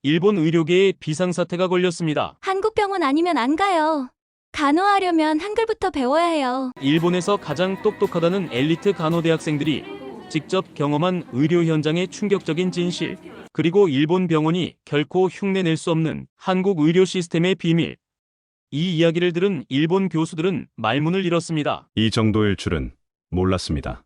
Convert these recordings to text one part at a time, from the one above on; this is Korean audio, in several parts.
일본 의료계에 비상사태가 걸렸습니다. 한국 병원 아니면 안 가요. 간호하려면 한글부터 배워야 해요. 일본에서 가장 똑똑하다는 엘리트 간호대학생들이 직접 경험한 의료 현장의 충격적인 진실, 그리고 일본 병원이 결코 흉내낼 수 없는 한국 의료 시스템의 비밀. 이 이야기를 들은 일본 교수들은 말문을 잃었습니다. 이 정도일 줄은 몰랐습니다.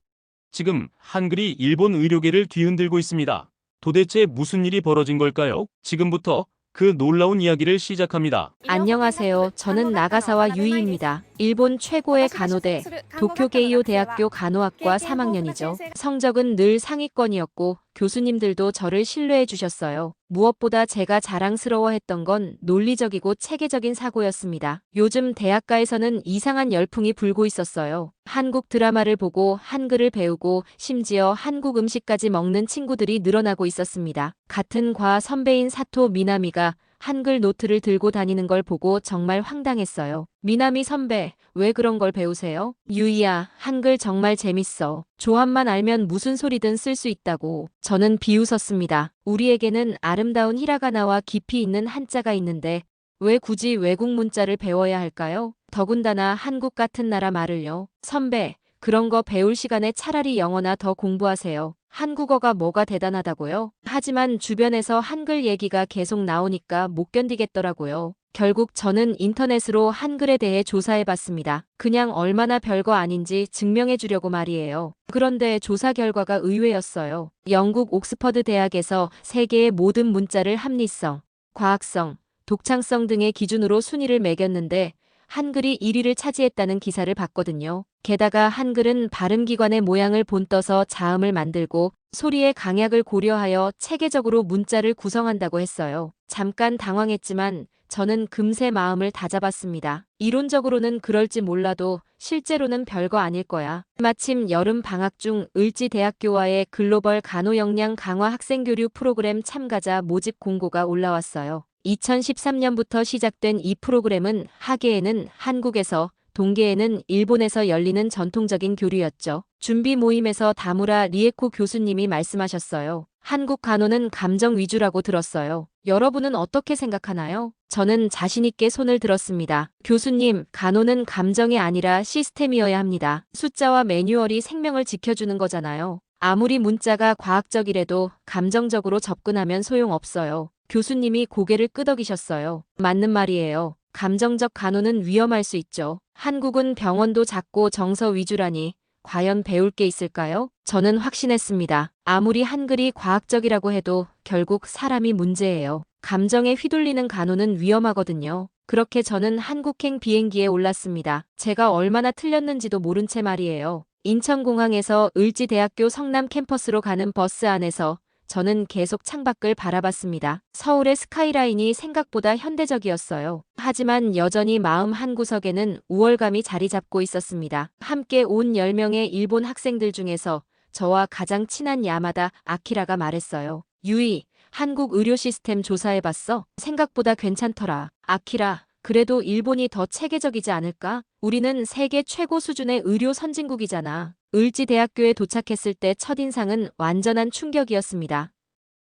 지금 한글이 일본 의료계를 뒤흔들고 있습니다. 도대체 무슨 일이 벌어진 걸까요? 지금부터 그 놀라운 이야기를 시작합니다. 안녕하세요. 저는 나가사와 유이입니다. 일본 최고의 간호대 도쿄게이오 대학교 간호학과 3학년이죠. 성적은 늘 상위권이었고 교수님들도 저를 신뢰해 주셨어요. 무엇보다 제가 자랑스러워했던 건 논리적이고 체계적인 사고였습니다. 요즘 대학가에서는 이상한 열풍이 불고 있었어요. 한국 드라마를 보고 한글을 배우고 심지어 한국 음식까지 먹는 친구들이 늘어나고 있었습니다. 같은 과 선배인 사토 미나미가 한글 노트를 들고 다니는 걸 보고 정말 황당했어요. 미나미 선배, 왜 그런 걸 배우세요? 유이야, 한글 정말 재밌어. 조합만 알면 무슨 소리든 쓸 수 있다고. 저는 비웃었습니다. 우리에게는 아름다운 히라가나와 깊이 있는 한자가 있는데 왜 굳이 외국 문자를 배워야 할까요? 더군다나 한국 같은 나라 말을요. 선배, 그런 거 배울 시간에 차라리 영어나 더 공부하세요. 한국어가 뭐가 대단하다고요? 하지만 주변에서 한글 얘기가 계속 나오니까 못 견디겠더라고요. 결국 저는 인터넷으로 한글에 대해 조사해봤습니다. 그냥 얼마나 별거 아닌지 증명해주려고 말이에요. 그런데 조사 결과가 의외였어요. 영국 옥스퍼드 대학에서 세계의 모든 문자를 합리성, 과학성, 독창성 등의 기준으로 순위를 매겼는데 한글이 1위를 차지했다는 기사를 봤거든요. 게다가 한글은 발음기관의 모양을 본떠서 자음을 만들고 소리의 강약을 고려하여 체계적으로 문자를 구성한다고 했어요. 잠깐 당황했지만 저는 금세 마음을 다잡았습니다. 이론적으로는 그럴지 몰라도 실제로는 별거 아닐 거야. 마침 여름 방학 중 을지대학교와의 글로벌 간호 역량 강화 학생교류 프로그램 참가자 모집 공고가 올라왔어요. 2013년부터 시작된 이 프로그램은 하계에는 한국에서, 동계에는 일본에서 열리는 전통적인 교류였죠. 준비 모임에서 다무라 리에코 교수님이 말씀하셨어요. 한국 간호는 감정 위주라고 들었어요. 여러분은 어떻게 생각하나요? 저는 자신있게 손을 들었습니다. 교수님, 간호는 감정이 아니라 시스템이어야 합니다. 숫자와 매뉴얼이 생명을 지켜주는 거잖아요. 아무리 문자가 과학적이라도 감정적으로 접근하면 소용없어요. 교수님이 고개를 끄덕이셨어요. 맞는 말이에요. 감정적 간호는 위험할 수 있죠. 한국은 병원도 작고 정서 위주라니 과연 배울 게 있을까요? 저는 확신했습니다. 아무리 한글이 과학적이라고 해도 결국 사람이 문제예요. 감정에 휘둘리는 간호는 위험하거든요. 그렇게 저는 한국행 비행기에 올랐습니다. 제가 얼마나 틀렸는지도 모른 채 말이에요. 인천공항에서 을지대학교 성남 캠퍼스로 가는 버스 안에서 저는 계속 창밖을 바라봤습니다. 서울의 스카이라인이 생각보다 현대적이었어요. 하지만 여전히 마음 한구석에는 우월감이 자리 잡고 있었습니다. 함께 온 10명의 일본 학생들 중에서 저와 가장 친한 야마다 아키라가 말했어요. 유이, 한국 의료 시스템 조사해봤어? 생각보다 괜찮더라. 아키라, 그래도 일본이 더 체계적이지 않을까? 우리는 세계 최고 수준의 의료 선진국이잖아. 을지대학교에 도착했을 때 첫인상은 완전한 충격이었습니다.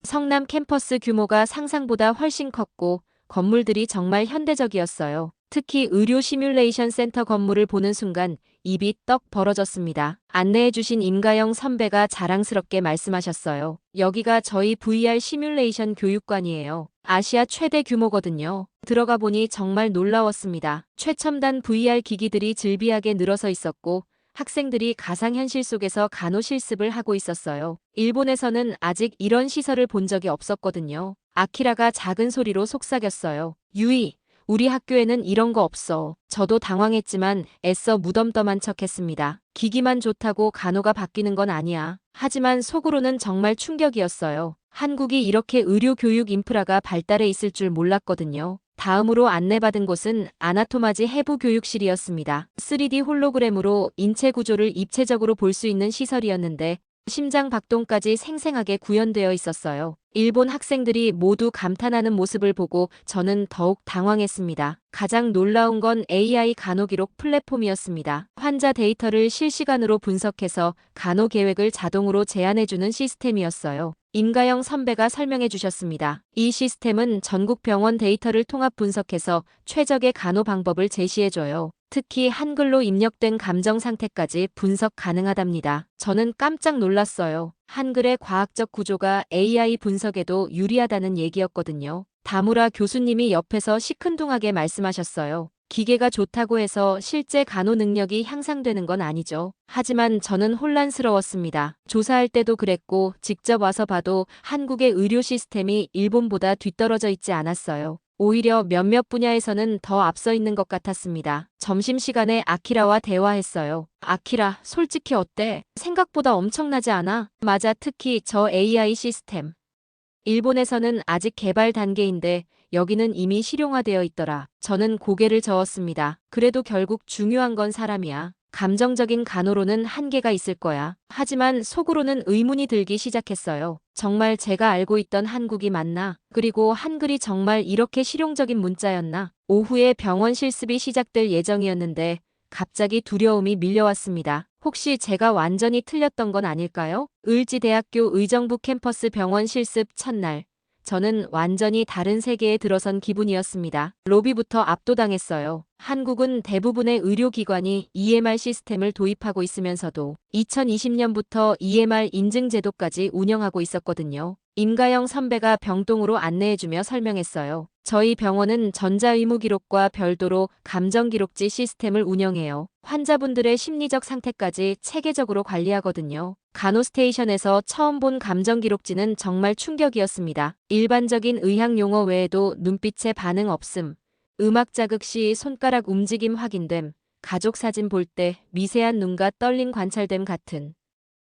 성남 캠퍼스 규모가 상상보다 훨씬 컸고 건물들이 정말 현대적이었어요. 특히 의료 시뮬레이션 센터 건물을 보는 순간 입이 떡 벌어졌습니다. 안내해주신 임가영 선배가 자랑스럽게 말씀하셨어요. 여기가 저희 VR 시뮬레이션 교육관이에요. 아시아 최대 규모거든요. 들어가 보니 정말 놀라웠습니다. 최첨단 VR 기기들이 즐비하게 늘어서 있었고 학생들이 가상현실 속에서 간호 실습을 하고 있었어요. 일본에서는 아직 이런 시설을 본 적이 없었거든요. 아키라가 작은 소리로 속삭였어요. 유이, 우리 학교에는 이런 거 없어. 저도 당황했지만 애써 무덤덤한 척했습니다. 기기만 좋다고 간호가 바뀌는 건 아니야. 하지만 속으로는 정말 충격이었어요. 한국이 이렇게 의료 교육 인프라가 발달해 있을 줄 몰랐거든요. 다음으로 안내받은 곳은 아나토마지 해부 교육실이었습니다. 3D 홀로그램으로 인체 구조를 입체적으로 볼 수 있는 시설이었는데 심장 박동까지 생생하게 구현되어 있었어요. 일본 학생들이 모두 감탄하는 모습을 보고 저는 더욱 당황했습니다. 가장 놀라운 건 AI 간호기록 플랫폼이었습니다. 환자 데이터를 실시간으로 분석해서 간호 계획을 자동으로 제안해주는 시스템이었어요. 임가영 선배가 설명해 주셨습니다. 이 시스템은 전국 병원 데이터를 통합 분석해서 최적의 간호 방법을 제시해줘요. 특히 한글로 입력된 감정 상태까지 분석 가능하답니다. 저는 깜짝 놀랐어요. 한글의 과학적 구조가 AI 분석에도 유리하다는 얘기였거든요. 다무라 교수님이 옆에서 시큰둥하게 말씀하셨어요. 기계가 좋다고 해서 실제 간호 능력이 향상되는 건 아니죠. 하지만 저는 혼란스러웠습니다. 조사할 때도 그랬고 직접 와서 봐도 한국의 의료 시스템이 일본보다 뒤떨어져 있지 않았어요. 오히려 몇몇 분야에서는 더 앞서 있는 것 같았습니다. 점심시간에 아키라와 대화했어요. 아키라, 솔직히 어때? 생각보다 엄청나지 않아? 맞아, 특히 저 AI 시스템. 일본에서는 아직 개발 단계인데 여기는 이미 실용화되어 있더라. 저는 고개를 저었습니다. 그래도 결국 중요한 건 사람이야. 감정적인 간호로는 한계가 있을 거야. 하지만 속으로는 의문이 들기 시작했어요. 정말 제가 알고 있던 한국이 맞나? 그리고 한글이 정말 이렇게 실용적인 문자였나? 오후에 병원 실습이 시작될 예정이었는데 갑자기 두려움이 밀려왔습니다. 혹시 제가 완전히 틀렸던 건 아닐까요? 을지대학교 의정부 캠퍼스 병원 실습 첫날. 저는 완전히 다른 세계에 들어선 기분이었습니다. 로비부터 압도당했어요. 한국은 대부분의 의료기관이 EMR 시스템을 도입하고 있으면서도 2020년부터 EMR 인증 제도까지 운영하고 있었거든요. 임가영 선배가 병동으로 안내해주며 설명했어요. 저희 병원은 전자의무기록과 별도로 감정기록지 시스템을 운영해요. 환자분들의 심리적 상태까지 체계적으로 관리하거든요. 간호스테이션에서 처음 본 감정기록지는 정말 충격이었습니다. 일반적인 의학 용어 외에도 눈빛의 반응 없음, 음악 자극 시 손가락 움직임 확인됨, 가족 사진 볼 때 미세한 눈과 떨림 관찰됨 같은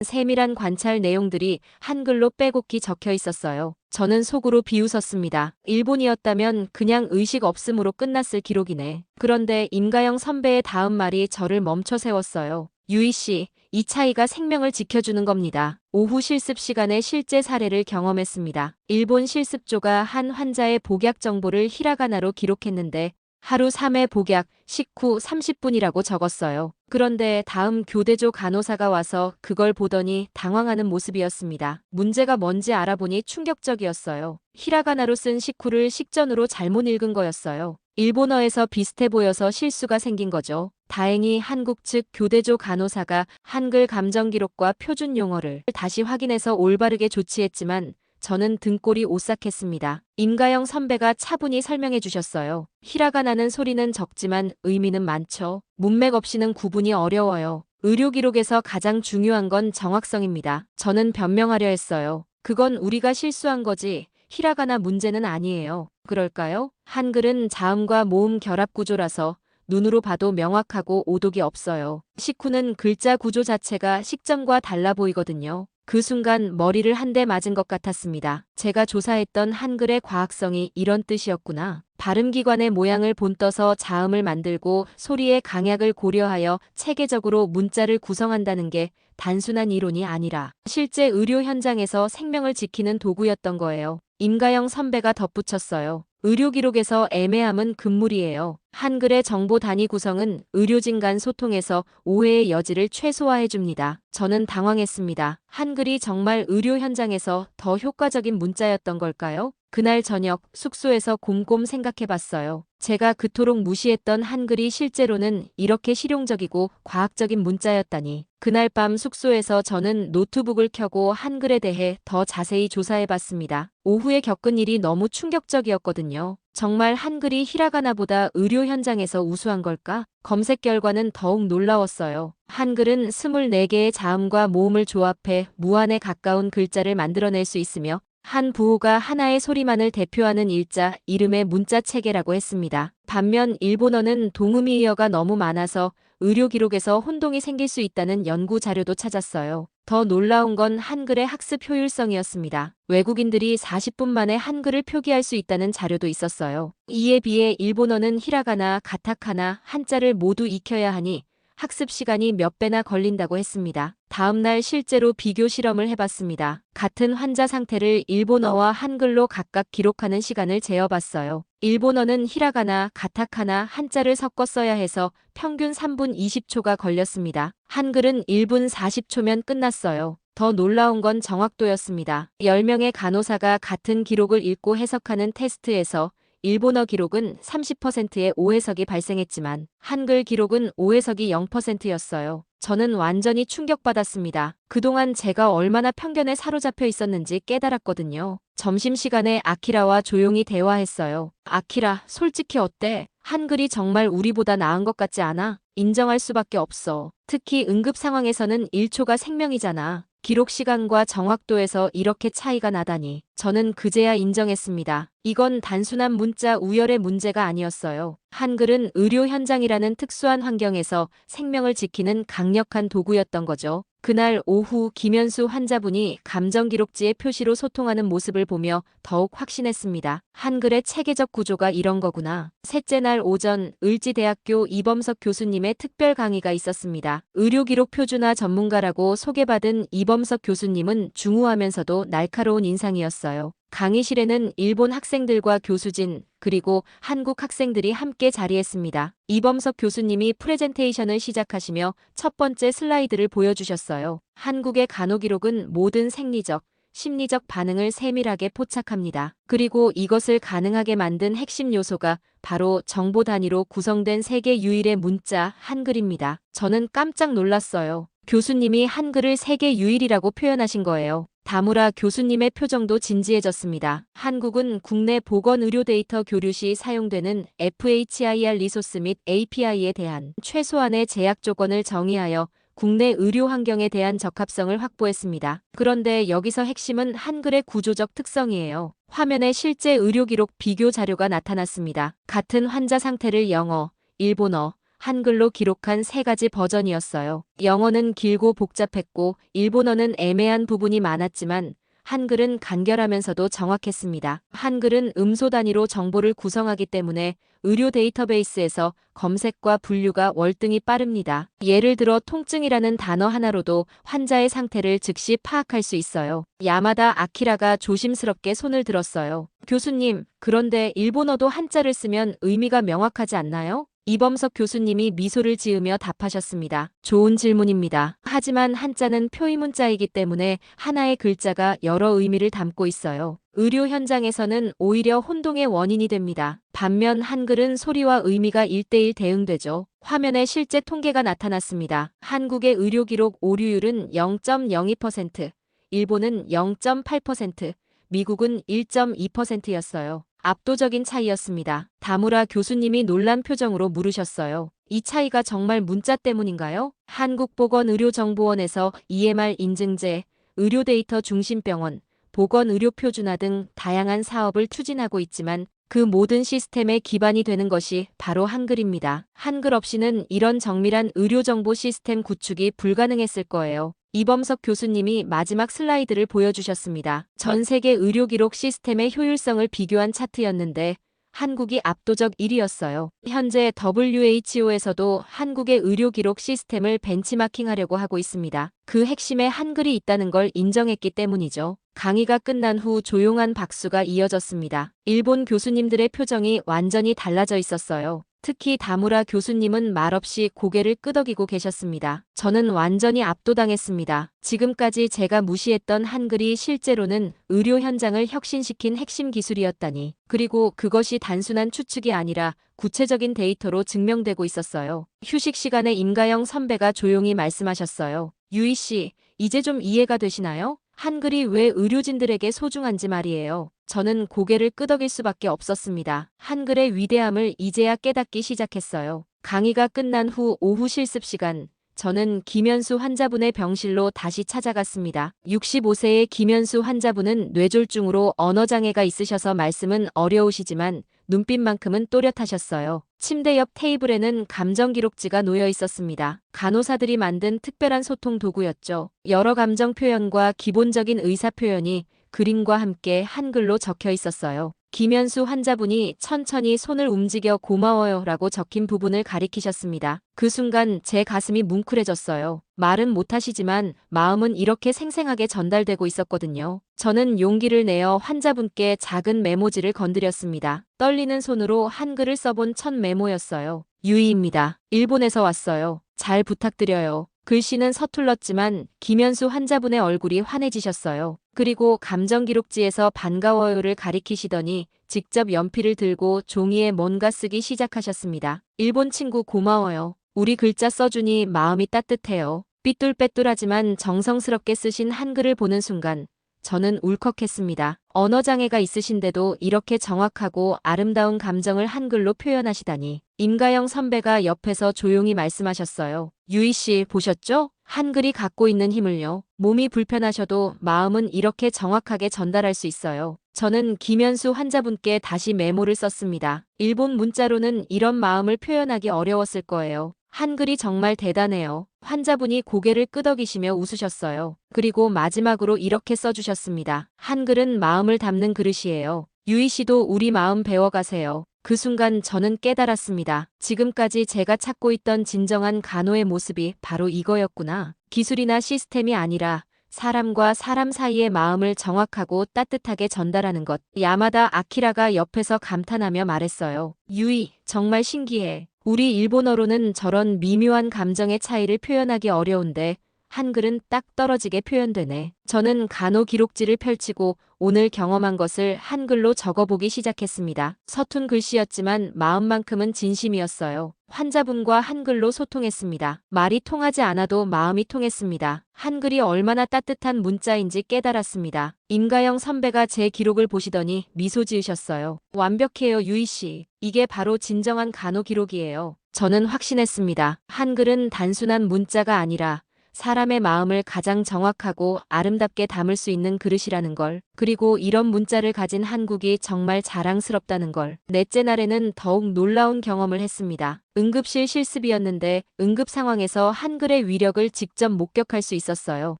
세밀한 관찰 내용들이 한글로 빼곡히 적혀 있었어요. 저는 속으로 비웃었습니다. 일본이었다면 그냥 의식 없음으로 끝났을 기록이네. 그런데 임가영 선배의 다음 말이 저를 멈춰 세웠어요. 유희 씨, 이 차이가 생명을 지켜주는 겁니다. 오후 실습 시간에 실제 사례를 경험했습니다. 일본 실습조가 한 환자의 복약 정보를 히라가나로 기록했는데 하루 3회 복약, 식후 30분이라고 적었어요. 그런데 다음 교대조 간호사가 와서 그걸 보더니 당황하는 모습이었습니다. 문제가 뭔지 알아보니 충격적이었어요. 히라가나로 쓴 식후를 식전으로 잘못 읽은 거였어요. 일본어에서 비슷해 보여서 실수가 생긴 거죠. 다행히 한국 측 교대조 간호사가 한글 감정 기록과 표준 용어를 다시 확인해서 올바르게 조치했지만 저는 등골이 오싹했습니다. 임가영 선배가 차분히 설명해 주셨어요. 히라가나는 소리는 적지만 의미는 많죠. 문맥 없이는 구분이 어려워요. 의료 기록에서 가장 중요한 건 정확성입니다. 저는 변명하려 했어요. 그건 우리가 실수한 거지 히라가나 문제는 아니에요. 그럴까요? 한글은 자음과 모음 결합 구조라서 눈으로 봐도 명확하고 오독이 없어요. 식후는 글자 구조 자체가 식전과 달라 보이거든요. 그 순간 머리를 한 대 맞은 것 같았습니다. 제가 조사했던 한글의 과학성이 이런 뜻이었구나. 발음기관의 모양을 본떠서 자음을 만들고 소리의 강약을 고려하여 체계적으로 문자를 구성한다는 게 단순한 이론이 아니라 실제 의료 현장에서 생명을 지키는 도구였던 거예요. 임가영 선배가 덧붙였어요. 의료 기록에서 애매함은 금물이에요. 한글의 정보 단위 구성은 의료진 간 소통에서 오해의 여지를 최소화해 줍니다. 저는 당황했습니다. 한글이 정말 의료 현장에서 더 효과적인 문자였던 걸까요? 그날 저녁 숙소에서 곰곰 생각해 봤어요. 제가 그토록 무시했던 한글이 실제로는 이렇게 실용적이고 과학적인 문자였다니. 그날 밤 숙소에서 저는 노트북을 켜고 한글에 대해 더 자세히 조사해 봤습니다. 오후에 겪은 일이 너무 충격적이었거든요. 정말 한글이 히라가나보다 의료 현장에서 우수한 걸까? 검색 결과는 더욱 놀라웠어요. 한글은 24개의 자음과 모음을 조합해 무한에 가까운 글자를 만들어낼 수 있으며 한 부호가 하나의 소리만을 대표하는 일자, 이름의 문자 체계라고 했습니다. 반면 일본어는 동음이어가 너무 많아서 의료 기록에서 혼동이 생길 수 있다는 연구 자료도 찾았어요. 더 놀라운 건 한글의 학습 효율성이었습니다. 외국인들이 40분 만에 한글을 표기할 수 있다는 자료도 있었어요. 이에 비해 일본어는 히라가나, 가타카나, 한자를 모두 익혀야 하니 학습 시간이 몇 배나 걸린다고 했습니다. 다음 날 실제로 비교 실험을 해봤습니다. 같은 환자 상태를 일본어와 한글로 각각 기록하는 시간을 재어봤어요. 일본어는 히라가나, 가타카나, 한자를 섞어 써야 해서 평균 3분 20초가 걸렸습니다. 한글은 1분 40초면 끝났어요. 더 놀라운 건 정확도였습니다. 10명의 간호사가 같은 기록을 읽고 해석하는 테스트에서 일본어 기록은 30%의 오해석이 발생했지만 한글 기록은 오해석이 0%였어요. 저는 완전히 충격받았습니다. 그동안 제가 얼마나 편견에 사로잡혀 있었는지 깨달았거든요. 점심시간에 아키라와 조용히 대화했어요. 아키라, 솔직히 어때? 한글이 정말 우리보다 나은 것 같지 않아? 인정할 수밖에 없어. 특히 응급 상황에서는 1초가 생명이잖아. 기록 시간과 정확도에서 이렇게 차이가 나다니. 저는 그제야 인정했습니다. 이건 단순한 문자 우열의 문제가 아니었어요. 한글은 의료 현장이라는 특수한 환경에서 생명을 지키는 강력한 도구였던 거죠. 그날 오후 김현수 환자분이 감정기록지의 표시로 소통하는 모습을 보며 더욱 확신했습니다. 한글의 체계적 구조가 이런 거구나. 셋째 날 오전 을지대학교 이범석 교수님의 특별 강의가 있었습니다. 의료기록 표준화 전문가라고 소개받은 이범석 교수님은 중후하면서도 날카로운 인상이었어요. 강의실에는 일본 학생들과 교수진, 그리고 한국 학생들이 함께 자리했습니다. 이범석 교수님이 프레젠테이션을 시작하시며 첫 번째 슬라이드를 보여주셨어요. 한국의 간호기록은 모든 생리적, 심리적 반응을 세밀하게 포착합니다. 그리고 이것을 가능하게 만든 핵심 요소가 바로 정보 단위로 구성된 세계 유일의 문자 한글입니다. 저는 깜짝 놀랐어요. 교수님이 한글을 세계 유일이라고 표현하신 거예요. 다무라 교수님의 표정도 진지해졌습니다. 한국은 국내 보건의료 데이터 교류 시 사용되는 FHIR 리소스 및 API에 대한 최소한의 제약 조건을 정의하여 국내 의료 환경에 대한 적합성을 확보했습니다. 그런데 여기서 핵심은 한글의 구조적 특성이에요. 화면에 실제 의료기록 비교 자료가 나타났습니다. 같은 환자 상태를 영어, 일본어, 한글로 기록한 세 가지 버전이었어요. 영어는 길고 복잡했고 일본어는 애매한 부분이 많았지만 한글은 간결하면서도 정확했습니다. 한글은 음소 단위로 정보를 구성하기 때문에 의료 데이터베이스에서 검색과 분류가 월등히 빠릅니다. 예를 들어 통증이라는 단어 하나로도 환자의 상태를 즉시 파악할 수 있어요. 야마다 아키라가 조심스럽게 손을 들었어요. 교수님, 그런데 일본어도 한자를 쓰면 의미가 명확하지 않나요? 이범석 교수님이 미소를 지으며 답하셨습니다. 좋은 질문입니다. 하지만 한자는 표의문자이기 때문에 하나의 글자가 여러 의미를 담고 있어요. 의료 현장에서는 오히려 혼동의 원인이 됩니다. 반면 한글은 소리와 의미가 1:1 대응되죠. 화면에 실제 통계가 나타났습니다. 한국의 의료기록 오류율은 0.02%, 일본은 0.8%, 미국은 1.2%였어요. 압도적인 차이였습니다. 다무라 교수님이 놀란 표정으로 물으셨어요. 이 차이가 정말 문자 때문인가요? 한국보건의료정보원에서 EMR 인증제, 의료데이터 중심병원, 보건의료표준화 등 다양한 사업을 추진하고 있지만 그 모든 시스템의 기반이 되는 것이 바로 한글입니다. 한글 없이는 이런 정밀한 의료정보 시스템 구축이 불가능했을 거예요. 이범석 교수님이 마지막 슬라이드를 보여주셨습니다. 전 세계 의료기록 시스템의 효율성을 비교한 차트였는데 한국이 압도적 1위였어요. 현재 WHO에서도 한국의 의료기록 시스템을 벤치마킹하려고 하고 있습니다. 그 핵심에 한글이 있다는 걸 인정했기 때문이죠. 강의가 끝난 후 조용한 박수가 이어졌습니다. 일본 교수님들의 표정이 완전히 달라져 있었어요. 특히 다무라 교수님은 말없이 고개를 끄덕이고 계셨습니다. 저는 완전히 압도당했습니다. 지금까지 제가 무시했던 한글이 실제로는 의료 현장을 혁신시킨 핵심 기술이었다니. 그리고 그것이 단순한 추측이 아니라 구체적인 데이터로 증명되고 있었어요. 휴식 시간에 임가영 선배가 조용히 말씀하셨어요. 유희 씨, 이제 좀 이해가 되시나요? 한글이 왜 의료진들에게 소중한지 말이에요. 저는 고개를 끄덕일 수밖에 없었습니다. 한글의 위대함을 이제야 깨닫기 시작했어요. 강의가 끝난 후 오후 실습 시간, 저는 김현수 환자분의 병실로 다시 찾아갔습니다. 65세의 김현수 환자분은 뇌졸중으로 언어장애가 있으셔서 말씀은 어려우시지만 눈빛만큼은 또렷하셨어요. 침대 옆 테이블에는 감정기록지가 놓여 있었습니다. 간호사들이 만든 특별한 소통 도구였죠. 여러 감정 표현과 기본적인 의사 표현이 그림과 함께 한글로 적혀 있었어요. 김현수 환자분이 천천히 손을 움직여 고마워요 라고 적힌 부분을 가리키셨습니다. 그 순간 제 가슴이 뭉클해졌어요. 말은 못하시지만 마음은 이렇게 생생하게 전달되고 있었거든요. 저는 용기를 내어 환자분께 작은 메모지를 건드렸습니다. 떨리는 손으로 한글을 써본 첫 메모였어요. 유이입니다. 일본에서 왔어요. 잘 부탁드려요. 글씨는 서툴렀지만 김현수 환자분의 얼굴이 환해지셨어요. 그리고 감정기록지에서 반가워요를 가리키시더니 직접 연필을 들고 종이에 뭔가 쓰기 시작하셨습니다. 일본 친구 고마워요. 우리 글자 써주니 마음이 따뜻해요. 삐뚤빼뚤하지만 정성스럽게 쓰신 한글을 보는 순간 저는 울컥했습니다. 언어장애가 있으신데도 이렇게 정확하고 아름다운 감정을 한글로 표현하시다니. 임가영 선배가 옆에서 조용히 말씀하셨어요. 유희 씨 보셨죠? 한글이 갖고 있는 힘을요. 몸이 불편하셔도 마음은 이렇게 정확하게 전달할 수 있어요. 저는 김현수 환자분께 다시 메모를 썼습니다. 일본 문자로는 이런 마음을 표현하기 어려웠을 거예요. 한글이 정말 대단해요. 환자분이 고개를 끄덕이시며 웃으셨어요. 그리고 마지막으로 이렇게 써주셨습니다. 한글은 마음을 담는 그릇이에요. 유희 씨도 우리 마음 배워가세요. 그 순간 저는 깨달았습니다. 지금까지 제가 찾고 있던 진정한 간호의 모습이 바로 이거였구나. 기술이나 시스템이 아니라 사람과 사람 사이의 마음을 정확하고 따뜻하게 전달하는 것. 야마다 아키라가 옆에서 감탄하며 말했어요. 유희, 정말 신기해. 우리 일본어로는 저런 미묘한 감정의 차이를 표현하기 어려운데 한글은 딱 떨어지게 표현되네. 저는 간호 기록지를 펼치고 오늘 경험한 것을 한글로 적어보기 시작했습니다. 서툰 글씨였지만 마음만큼은 진심이었어요. 환자분과 한글로 소통했습니다. 말이 통하지 않아도 마음이 통했습니다. 한글이 얼마나 따뜻한 문자인지 깨달았습니다. 임가영 선배가 제 기록을 보시더니 미소 지으셨어요. 완벽해요, 유희 씨. 이게 바로 진정한 간호 기록이에요. 저는 확신했습니다. 한글은 단순한 문자가 아니라 사람의 마음을 가장 정확하고 아름답게 담을 수 있는 그릇이라는 걸, 그리고 이런 문자를 가진 한국이 정말 자랑스럽다는 걸. 넷째 날에는 더욱 놀라운 경험을 했습니다. 응급실 실습이었는데 응급 상황에서 한글의 위력을 직접 목격할 수 있었어요.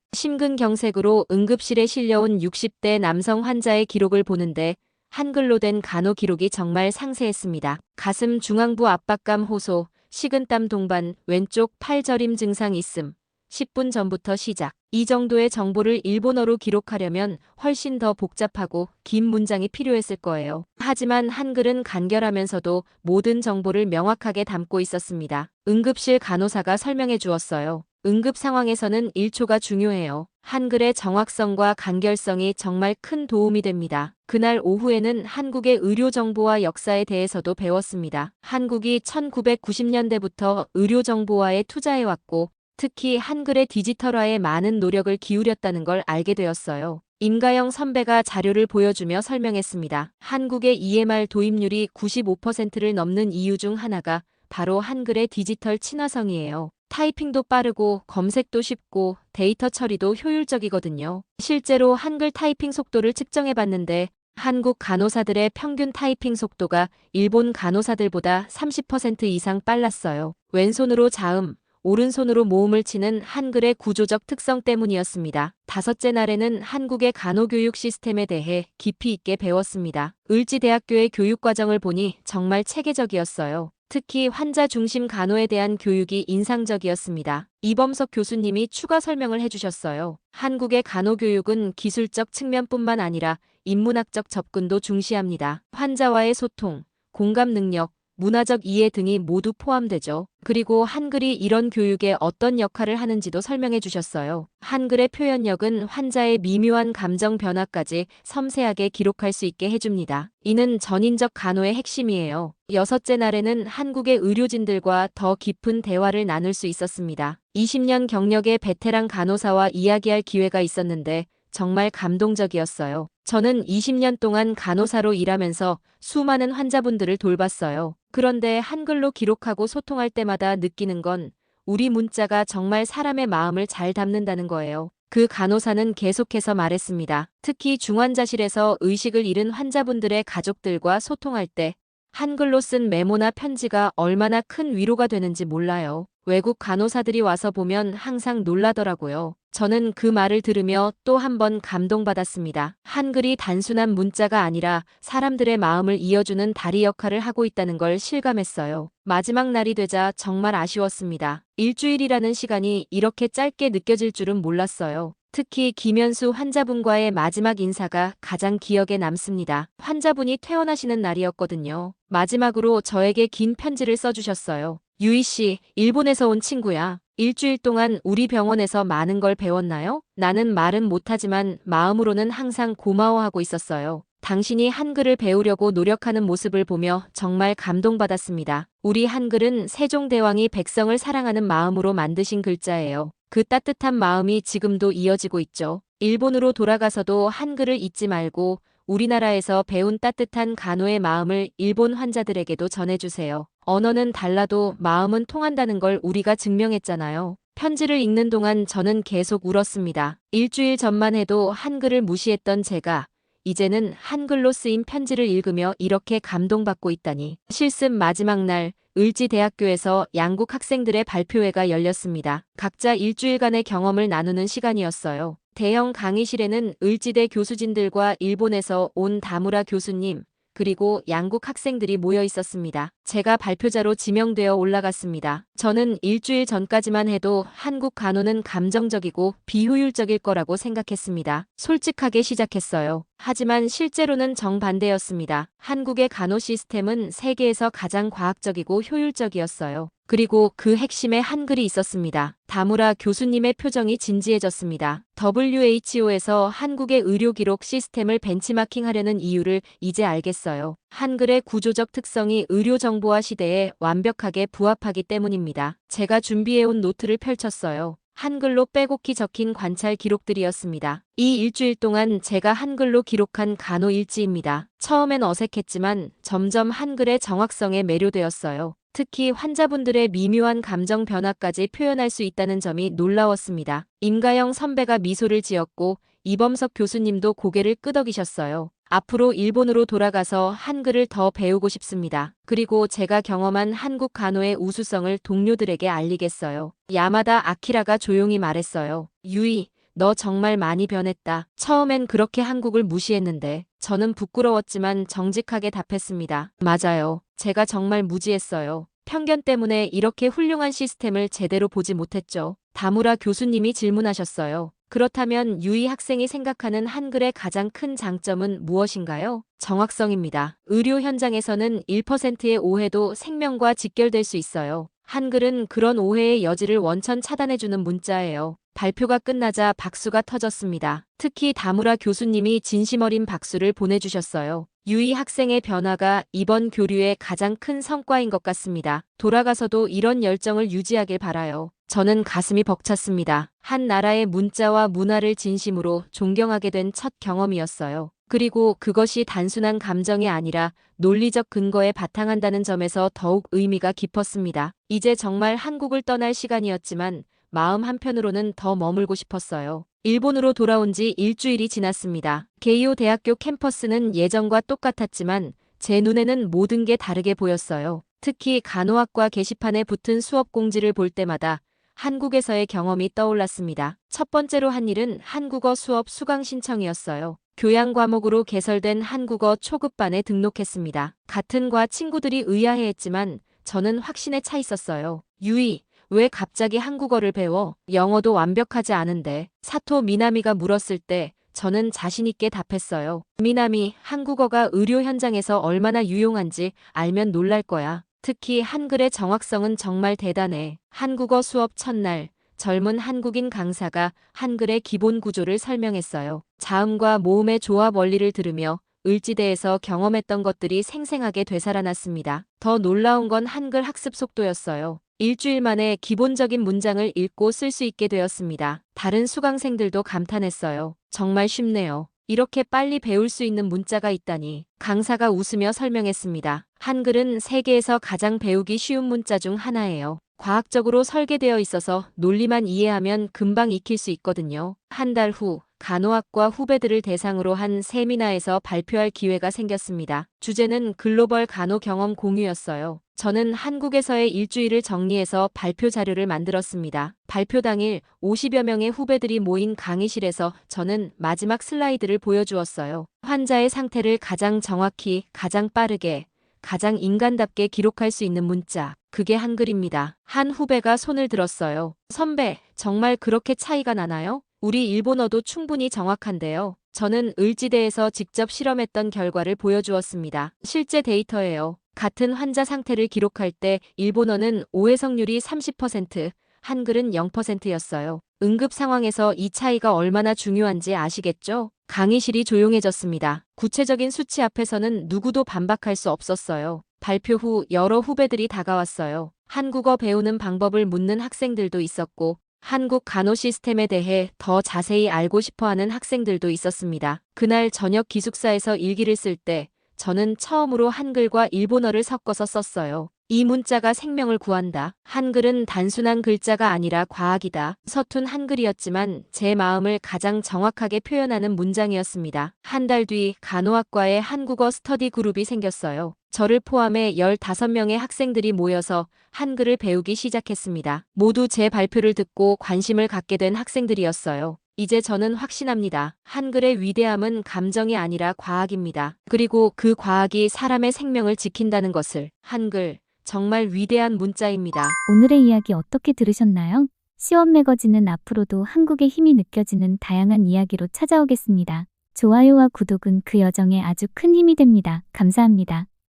심근경색으로 응급실에 실려온 60대 남성 환자의 기록을 보는데 한글로 된 간호 기록이 정말 상세했습니다. 가슴 중앙부 압박감 호소, 식은땀 동반, 왼쪽 팔 저림 증상 있음. 10분 전부터 시작. 이 정도의 정보를 일본어로 기록하려면 훨씬 더 복잡하고 긴 문장이 필요했을 거예요. 하지만 한글은 간결하면서도 모든 정보를 명확하게 담고 있었습니다. 응급실 간호사가 설명해 주었어요. 응급 상황에서는 1초가 중요해요. 한글의 정확성과 간결성이 정말 큰 도움이 됩니다. 그날 오후에는 한국의 의료 정보와 역사에 대해서도 배웠습니다. 한국이 1990년대부터 의료 정보화에 투자해왔고 특히 한글의 디지털화에 많은 노력을 기울였다는 걸 알게 되었어요. 임가영 선배가 자료를 보여주며 설명했습니다. 한국의 EMR 도입률이 95%를 넘는 이유 중 하나가 바로 한글의 디지털 친화성이에요. 타이핑도 빠르고 검색도 쉽고 데이터 처리도 효율적이거든요. 실제로 한글 타이핑 속도를 측정해봤는데 한국 간호사들의 평균 타이핑 속도가 일본 간호사들보다 30% 이상 빨랐어요. 왼손으로 자음, 오른손으로 모음을 치는 한글의 구조적 특성 때문이었습니다. 다섯째 날에는 한국의 간호교육 시스템에 대해 깊이 있게 배웠습니다. 을지대학교의 교육과정을 보니 정말 체계적이었어요. 특히 환자 중심 간호에 대한 교육이 인상적이었습니다. 이범석 교수님이 추가 설명을 해주셨어요. 한국의 간호교육은 기술적 측면뿐만 아니라 인문학적 접근도 중시합니다. 환자와의 소통, 공감 능력, 문화적 이해 등이 모두 포함되죠. 그리고 한글이 이런 교육에 어떤 역할을 하는지도 설명해 주셨어요. 한글의 표현력은 환자의 미묘한 감정 변화까지 섬세하게 기록할 수 있게 해줍니다. 이는 전인적 간호의 핵심이에요. 여섯째 날에는 한국의 의료진들과 더 깊은 대화를 나눌 수 있었습니다. 20년 경력의 베테랑 간호사와 이야기할 기회가 있었는데 정말 감동적이었어요. 저는 20년 동안 간호사로 일하면서 수많은 환자분들을 돌봤어요. 그런데 한글로 기록하고 소통할 때마다 느끼는 건 우리 문자가 정말 사람의 마음을 잘 담는다는 거예요. 그 간호사는 계속해서 말했습니다. 특히 중환자실에서 의식을 잃은 환자분들의 가족들과 소통할 때 한글로 쓴 메모나 편지가 얼마나 큰 위로가 되는지 몰라요. 외국 간호사들이 와서 보면 항상 놀라더라고요. 저는 그 말을 들으며 또 한 번 감동받았습니다. 한글이 단순한 문자가 아니라 사람들의 마음을 이어주는 다리 역할을 하고 있다는 걸 실감했어요. 마지막 날이 되자 정말 아쉬웠습니다. 일주일이라는 시간이 이렇게 짧게 느껴질 줄은 몰랐어요. 특히 김현수 환자분과의 마지막 인사가 가장 기억에 남습니다. 환자분이 퇴원하시는 날이었거든요. 마지막으로 저에게 긴 편지를 써주셨어요. 유희 씨, 일본에서 온 친구야. 일주일 동안 우리 병원에서 많은 걸 배웠나요? 나는 말은 못하지만 마음으로는 항상 고마워하고 있었어요. 당신이 한글을 배우려고 노력하는 모습을 보며 정말 감동받았습니다. 우리 한글은 세종대왕이 백성을 사랑하는 마음으로 만드신 글자예요. 그 따뜻한 마음이 지금도 이어지고 있죠. 일본으로 돌아가서도 한글을 잊지 말고 우리나라에서 배운 따뜻한 간호의 마음을 일본 환자들에게도 전해주세요. 언어는 달라도 마음은 통한다는 걸 우리가 증명했잖아요. 편지를 읽는 동안 저는 계속 울었습니다. 일주일 전만 해도 한글을 무시했던 제가 이제는 한글로 쓰인 편지를 읽으며 이렇게 감동받고 있다니. 실습 마지막 날 을지대학교에서 양국 학생들의 발표회가 열렸습니다. 각자 일주일간의 경험을 나누는 시간이었어요. 대형 강의실에는 을지대 교수진들과 일본에서 온 다무라 교수님, 그리고 양국 학생들이 모여 있었습니다. 제가 발표자로 지명되어 올라갔습니다. 저는 일주일 전까지만 해도 한국 간호는 감정적이고 비효율적일 거라고 생각했습니다. 솔직하게 시작했어요. 하지만 실제로는 정반대였습니다. 한국의 간호 시스템은 세계에서 가장 과학적이고 효율적이었어요. 그리고 그 핵심에 한글이 있었습니다. 다무라 교수님의 표정이 진지해졌습니다. WHO에서 한국의 의료기록 시스템을 벤치마킹하려는 이유를 이제 알겠어요. 한글의 구조적 특성이 의료정보화 시대에 완벽하게 부합하기 때문입니다. 제가 준비해온 노트를 펼쳤어요. 한글로 빼곡히 적힌 관찰 기록들이었습니다. 이 일주일 동안 제가 한글로 기록한 간호 일지입니다. 처음엔 어색했지만 점점 한글의 정확성에 매료되었어요. 특히 환자분들의 미묘한 감정 변화까지 표현할 수 있다는 점이 놀라웠습니다. 임가영 선배가 미소를 지었고 이범석 교수님도 고개를 끄덕이셨어요. 앞으로 일본으로 돌아가서 한글을 더 배우고 싶습니다. 그리고 제가 경험한 한국 간호의 우수성을 동료들에게 알리겠어요. 야마다 아키라가 조용히 말했어요. 유이, 너 정말 많이 변했다. 처음엔 그렇게 한국을 무시했는데 저는 부끄러웠지만 정직하게 답했습니다. 맞아요. 제가 정말 무지했어요. 편견 때문에 이렇게 훌륭한 시스템을 제대로 보지 못했죠. 다무라 교수님이 질문하셨어요. 그렇다면 유이 학생이 생각하는 한글의 가장 큰 장점은 무엇인가요? 정확성입니다. 의료 현장에서는 1%의 오해도 생명과 직결될 수 있어요. 한글은 그런 오해의 여지를 원천 차단해주는 문자예요. 발표가 끝나자 박수가 터졌습니다. 특히 다무라 교수님이 진심 어린 박수를 보내주셨어요. 유이 학생의 변화가 이번 교류의 가장 큰 성과인 것 같습니다. 돌아가서도 이런 열정을 유지하길 바라요. 저는 가슴이 벅찼습니다. 한 나라의 문자와 문화를 진심으로 존경하게 된 첫 경험이었어요. 그리고 그것이 단순한 감정이 아니라 논리적 근거에 바탕한다는 점에서 더욱 의미가 깊었습니다. 이제 정말 한국을 떠날 시간이었지만 마음 한편으로는 더 머물고 싶었어요. 일본으로 돌아온 지 일주일이 지났습니다. 게이오 대학교 캠퍼스는 예전과 똑같았지만 제 눈에는 모든 게 다르게 보였어요. 특히 간호학과 게시판에 붙은 수업 공지를 볼 때마다 한국에서의 경험이 떠올랐습니다. 첫 번째로 한 일은 한국어 수업 수강 신청이었어요. 교양 과목으로 개설된 한국어 초급반에 등록했습니다. 같은 과 친구들이 의아해했지만 저는 확신에 차 있었어요. 유이, 왜 갑자기 한국어를 배워? 영어도 완벽하지 않은데. 사토 미나미가 물었을 때 저는 자신있게 답했어요. 미나미, 한국어가 의료 현장에서 얼마나 유용한지 알면 놀랄 거야. 특히 한글의 정확성은 정말 대단해. 한국어 수업 첫날, 젊은 한국인 강사가 한글의 기본 구조를 설명했어요. 자음과 모음의 조합 원리를 들으며 을지대에서 경험했던 것들이 생생하게 되살아났습니다. 더 놀라운 건 한글 학습 속도였어요. 일주일 만에 기본적인 문장을 읽고 쓸 수 있게 되었습니다. 다른 수강생들도 감탄했어요. 정말 쉽네요. 이렇게 빨리 배울 수 있는 문자가 있다니. 강사가 웃으며 설명했습니다. 한글은 세계에서 가장 배우기 쉬운 문자 중 하나예요. 과학적으로 설계되어 있어서 논리만 이해하면 금방 익힐 수 있거든요. 한 달 후 간호학과 후배들을 대상으로 한 세미나에서 발표할 기회가 생겼습니다. 주제는 글로벌 간호 경험 공유였어요. 저는 한국에서의 일주일을 정리해서 발표 자료를 만들었습니다. 발표 당일 50여 명의 후배들이 모인 강의실에서 저는 마지막 슬라이드를 보여주었어요. 환자의 상태를 가장 정확히, 가장 빠르게, 가장 인간답게 기록할 수 있는 문자. 그게 한글입니다. 한 후배가 손을 들었어요. 선배, 정말 그렇게 차이가 나나요? 우리 일본어도 충분히 정확한데요. 저는 을지대에서 직접 실험했던 결과를 보여주었습니다. 실제 데이터예요. 같은 환자 상태를 기록할 때 일본어는 오해성률이 30%, 한글은 0%였어요. 응급 상황에서 이 차이가 얼마나 중요한지 아시겠죠? 강의실이 조용해졌습니다. 구체적인 수치 앞에서는 누구도 반박할 수 없었어요. 발표 후 여러 후배들이 다가왔어요. 한국어 배우는 방법을 묻는 학생들도 있었고, 한국 간호 시스템에 대해 더 자세히 알고 싶어 하는 학생들도 있었습니다. 그날 저녁 기숙사에서 일기를 쓸 때 저는 처음으로 한글과 일본어를 섞어서 썼어요. 이 문자가 생명을 구한다. 한글은 단순한 글자가 아니라 과학이다. 서툰 한글이었지만 제 마음을 가장 정확하게 표현하는 문장이었습니다. 한 달 뒤 간호학과에 한국어 스터디 그룹이 생겼어요. 저를 포함해 15명의 학생들이 모여서 한글을 배우기 시작했습니다. 모두 제 발표를 듣고 관심을 갖게 된 학생들이었어요. 이제 저는 확신합니다. 한글의 위대함은 감정이 아니라 과학입니다. 그리고 그 과학이 사람의 생명을 지킨다는 것을. 한글, 정말 위대한 문자입니다. 오늘의 이야기 어떻게 들으셨나요? 시원 매거진은 앞으로도 한국의 힘이 느껴지는 다양한 이야기로 찾아오겠습니다. 좋아요와 구독은 그 여정에 아주 큰 힘이 됩니다. 감사합니다.